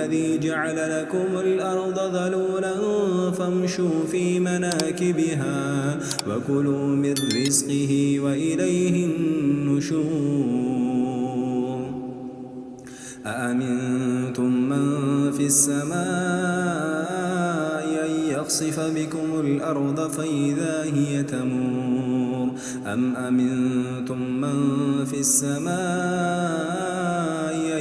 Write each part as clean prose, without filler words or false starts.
الذي جعل لكم الأرض ذلولا فامشوا في مناكبها وكلوا من رزقه وإليه النشور أأمنتم من في السماء أن يخسف بكم الأرض فإذا هي تمور أم أمنتم من في السماء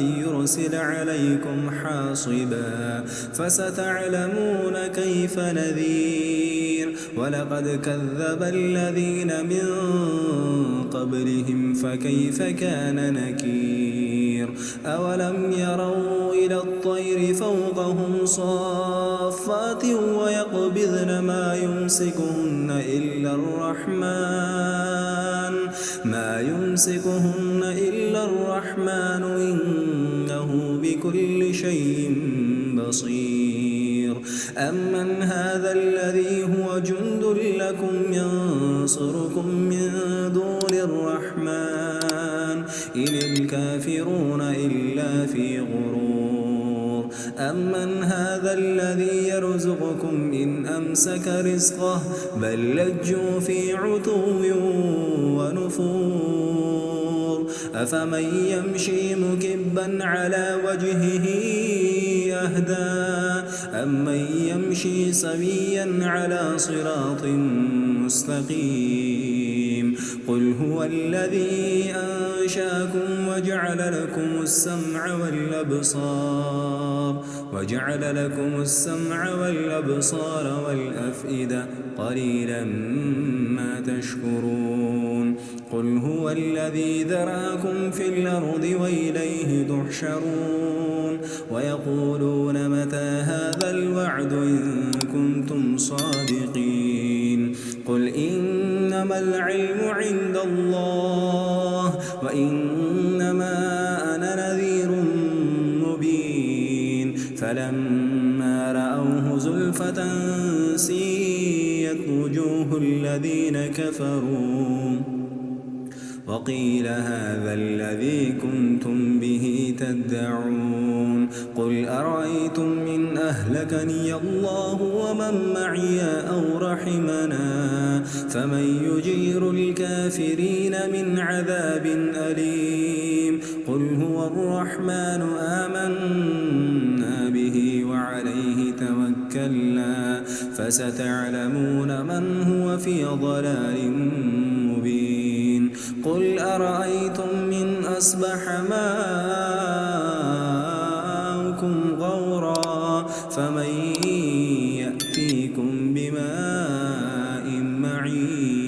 أن يرسل عليكم حاصبا فستعلمون كيف نذير ولقد كذب الذين من قبلهم فكيف كان نكير أولم يروا إلى الطير فوقهم صافات ويقبضن ما يمسكهن إلا الرحمن إنه بكل شيء بصير أمن هذا الذي هو جند لكم ينصركم من دون الرحمن إن الكافرون إلا في غرور أمن هذا الذي يرزقكم إن أمسك رزقه بل لجوا في عتو ونفور أفمن يمشي مكبا على وجهه أهدى أمن يمشي سويا على صراط مستقيم قل هو الذي أنشاكم وجعل لكم السمع والأبصار والأفئدة قليلا ما تشكرون قل هو الذي ذراكم في الأرض وإليه تحشرون ويقولون متى هذا الوعد إن كنتم صادقين قل إنما العلم عند الله وإنما أنا نذير مبين فلما رأوه زلفة سيئت وجوه الذين كفروا وقيل هذا الذي كنتم به تدعون قل أرأيتم إن أهلكني الله ومن معي أو رحمنا فمن يجير الكافرين من عذاب أليم قل هو الرحمن آمنا به وعليه توكلنا فستعلمون من هو في ضلال مبين قل أرأيتم من أصبح ماؤكم غورا فمن يأتيكم بماء معين